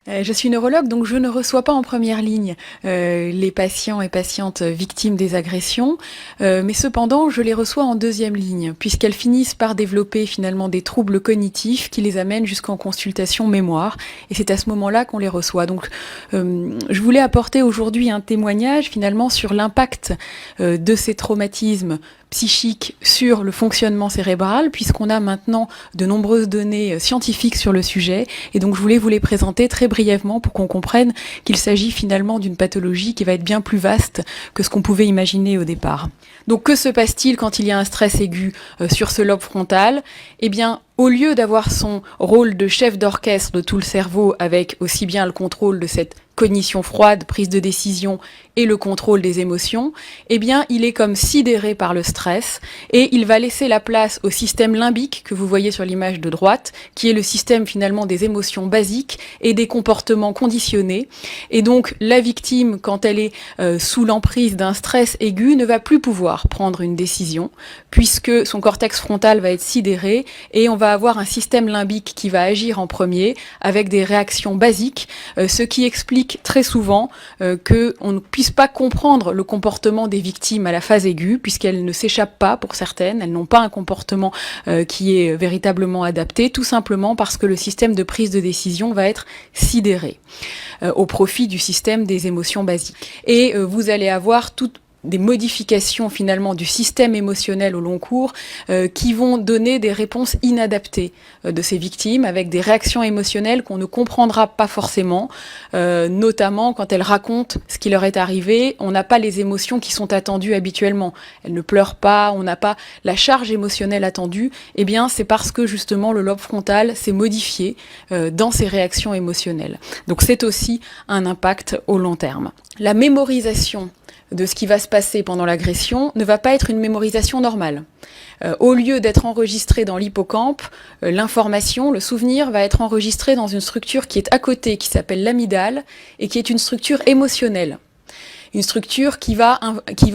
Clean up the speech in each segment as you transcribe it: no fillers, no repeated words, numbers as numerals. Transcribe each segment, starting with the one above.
Je suis neurologue, donc je ne reçois pas en première ligne les patients et patientes victimes des agressions, mais cependant je les reçois en deuxième ligne, puisqu'elles finissent par développer finalement des troubles cognitifs qui les amènent jusqu'en consultation mémoire, et c'est à ce moment-là qu'on les reçoit. Donc je voulais apporter aujourd'hui un témoignage finalement sur l'impact de ces traumatismes psychique sur le fonctionnement cérébral, puisqu'on a maintenant de nombreuses données scientifiques sur le sujet, et donc je voulais vous les présenter très brièvement pour qu'on comprenne qu'il s'agit finalement d'une pathologie qui va être bien plus vaste que ce qu'on pouvait imaginer au départ. Donc que se passe-t-il quand il y a un stress aigu sur ce lobe frontal ? Eh bien, au lieu d'avoir son rôle de chef d'orchestre de tout le cerveau, avec aussi bien le contrôle de cette cognition froide, prise de décision et le contrôle des émotions, eh bien, il est comme sidéré par le stress et il va laisser la place au système limbique que vous voyez sur l'image de droite, qui est le système finalement des émotions basiques et des comportements conditionnés. Et donc, la victime, quand elle est sous l'emprise d'un stress aigu, ne va plus pouvoir prendre une décision puisque son cortex frontal va être sidéré et on va avoir un système limbique qui va agir en premier avec des réactions basiques, ce qui explique très souvent qu'on ne puisse pas comprendre le comportement des victimes à la phase aiguë, puisqu'elles ne s'échappent pas pour certaines, elles n'ont pas un comportement qui est véritablement adapté, tout simplement parce que le système de prise de décision va être sidéré au profit du système des émotions basiques. Et vous allez avoir toute des modifications finalement du système émotionnel au long cours qui vont donner des réponses inadaptées de ces victimes avec des réactions émotionnelles qu'on ne comprendra pas forcément, notamment quand elles racontent ce qui leur est arrivé. On n'a pas les émotions qui sont attendues habituellement. Elles ne pleurent pas, on n'a pas la charge émotionnelle attendue. Eh bien, c'est parce que justement le lobe frontal s'est modifié dans ses réactions émotionnelles. Donc c'est aussi un impact au long terme. La mémorisation de ce qui va se passer pendant l'agression ne va pas être une mémorisation normale. Au lieu d'être enregistré dans l'hippocampe, l'information, le souvenir va être enregistré dans une structure qui est à côté, qui s'appelle l'amygdale, et qui est une structure émotionnelle. Une structure qui va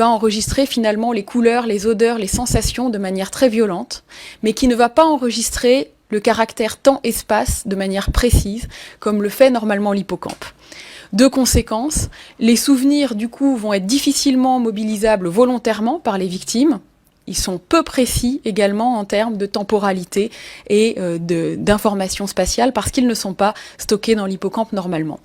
enregistrer finalement les couleurs, les odeurs, les sensations de manière très violente, mais qui ne va pas enregistrer le caractère temps-espace de manière précise, comme le fait normalement l'hippocampe. De conséquence, les souvenirs du coup vont être difficilement mobilisables volontairement par les victimes. Ils sont peu précis également en termes de temporalité et d'information spatiale parce qu'ils ne sont pas stockés dans l'hippocampe normalement.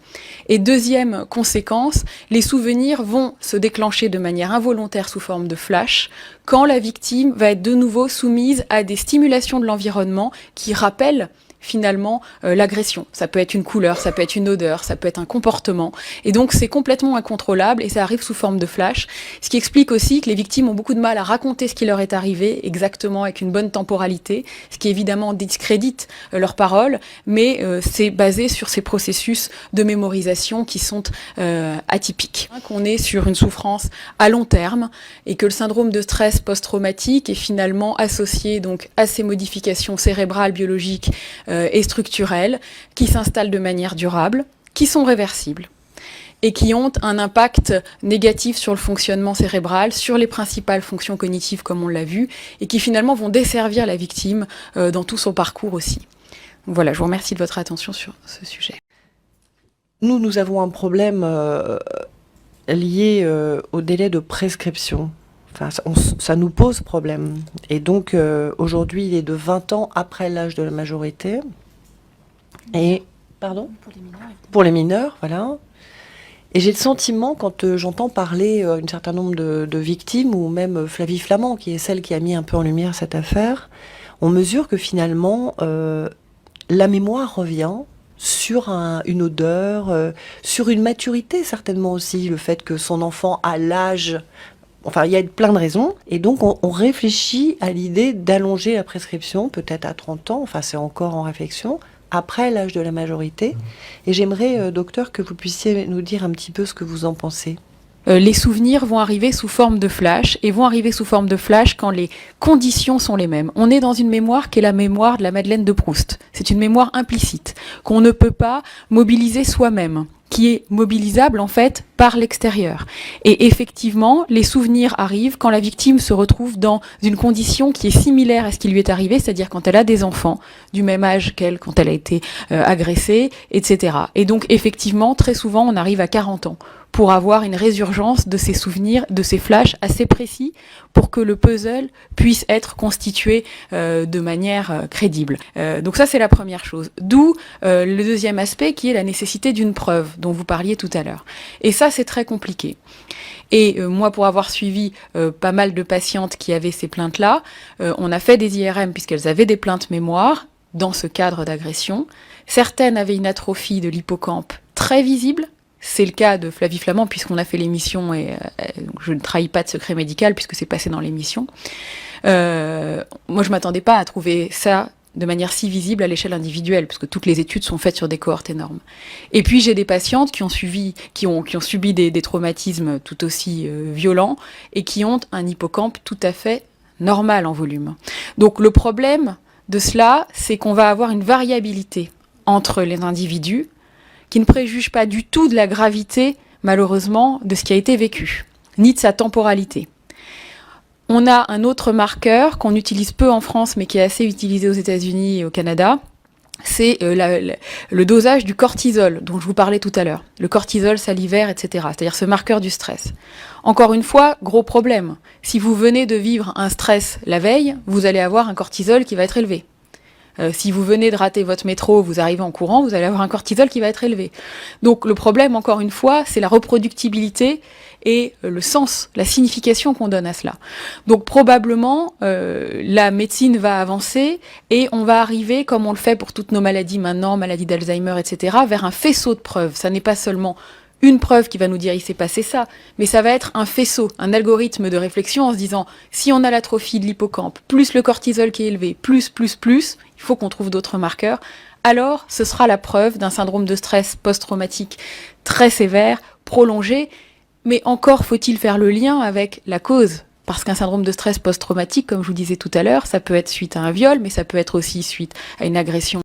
Et deuxième conséquence, les souvenirs vont se déclencher de manière involontaire sous forme de flash quand la victime va être de nouveau soumise à des stimulations de l'environnement qui rappellent finalement l'agression. Ça peut être une couleur, ça peut être une odeur, ça peut être un comportement. Et donc c'est complètement incontrôlable et ça arrive sous forme de flash. Ce qui explique aussi que les victimes ont beaucoup de mal à raconter ce qui leur est arrivé exactement avec une bonne temporalité, ce qui évidemment discrédite leurs paroles, mais c'est basé sur ces processus de mémorisation qui sont atypiques. Qu'on est sur une souffrance à long terme et que le syndrome de stress post-traumatique est finalement associé donc à ces modifications cérébrales, biologiques et structurelles qui s'installent de manière durable, qui sont réversibles et qui ont un impact négatif sur le fonctionnement cérébral, sur les principales fonctions cognitives comme on l'a vu, et qui finalement vont desservir la victime dans tout son parcours aussi. Voilà, je vous remercie de votre attention sur ce sujet. Nous avons un problème lié au délai de prescription. Enfin, ça nous pose problème. Et donc, aujourd'hui, il est de 20 ans après l'âge de la majorité. Et, pardon ? Pour les mineurs, voilà. Et j'ai le sentiment, quand j'entends parler un certain nombre de victimes, ou même Flavie Flament, qui est celle qui a mis un peu en lumière cette affaire, on mesure que finalement, la mémoire revient sur une odeur, sur une maturité certainement aussi, le fait que son enfant a l'âge... Enfin, il y a plein de raisons. Et donc, on réfléchit à l'idée d'allonger la prescription, peut-être à 30 ans, enfin, c'est encore en réflexion, après l'âge de la majorité. Et j'aimerais, docteur, que vous puissiez nous dire un petit peu ce que vous en pensez. Les souvenirs vont arriver sous forme de flash, et vont arriver sous forme de flash quand les conditions sont les mêmes. On est dans une mémoire qui est la mémoire de la Madeleine de Proust. C'est une mémoire implicite, qu'on ne peut pas mobiliser soi-même. qui est mobilisable en fait par l'extérieur. Et effectivement, les souvenirs arrivent quand la victime se retrouve dans une condition qui est similaire à ce qui lui est arrivé, c'est-à-dire quand elle a des enfants du même âge qu'elle, quand elle a été agressée, etc. Et donc effectivement, très souvent, on arrive à 40 ans pour avoir une résurgence de ces souvenirs, de ces flashs assez précis pour que le puzzle puisse être constitué de manière crédible. Donc ça, c'est la première chose. D'où le deuxième aspect qui est la nécessité d'une preuve dont vous parliez tout à l'heure. Et ça, c'est très compliqué. Et moi, pour avoir suivi pas mal de patientes qui avaient ces plaintes-là, on a fait des IRM puisqu'elles avaient des plaintes mémoire dans ce cadre d'agression. Certaines avaient une atrophie de l'hippocampe très visible. C'est le cas de Flavie Flament, puisqu'on a fait l'émission, et donc je ne trahis pas de secret médical, puisque c'est passé dans l'émission. Moi, je m'attendais pas à trouver ça de manière si visible à l'échelle individuelle, puisque toutes les études sont faites sur des cohortes énormes. Et puis, j'ai des patientes qui ont subi des traumatismes tout aussi violents, et qui ont un hippocampe tout à fait normal en volume. Donc, le problème de cela, c'est qu'on va avoir une variabilité entre les individus, qui ne préjuge pas du tout de la gravité, malheureusement, de ce qui a été vécu, ni de sa temporalité. On a un autre marqueur qu'on utilise peu en France, mais qui est assez utilisé aux États-Unis et au Canada, c'est le dosage du cortisol, dont je vous parlais tout à l'heure. Le cortisol salivaire, etc., c'est-à-dire ce marqueur du stress. Encore une fois, gros problème. Si vous venez de vivre un stress la veille, vous allez avoir un cortisol qui va être élevé. Si vous venez de rater votre métro, vous arrivez en courant, vous allez avoir un cortisol qui va être élevé. Donc le problème, encore une fois, c'est la reproductibilité et le sens, la signification qu'on donne à cela. Donc probablement, la médecine va avancer et on va arriver, comme on le fait pour toutes nos maladies maintenant, maladies d'Alzheimer, etc., vers un faisceau de preuves. Ça n'est pas seulement une preuve qui va nous dire il s'est passé ça, mais ça va être un faisceau, un algorithme de réflexion en se disant si on a l'atrophie de l'hippocampe, plus le cortisol qui est élevé, plus, il faut qu'on trouve d'autres marqueurs, alors ce sera la preuve d'un syndrome de stress post-traumatique très sévère, prolongé, mais encore faut-il faire le lien avec la cause. Parce qu'un syndrome de stress post-traumatique, comme je vous disais tout à l'heure, ça peut être suite à un viol, mais ça peut être aussi suite à une agression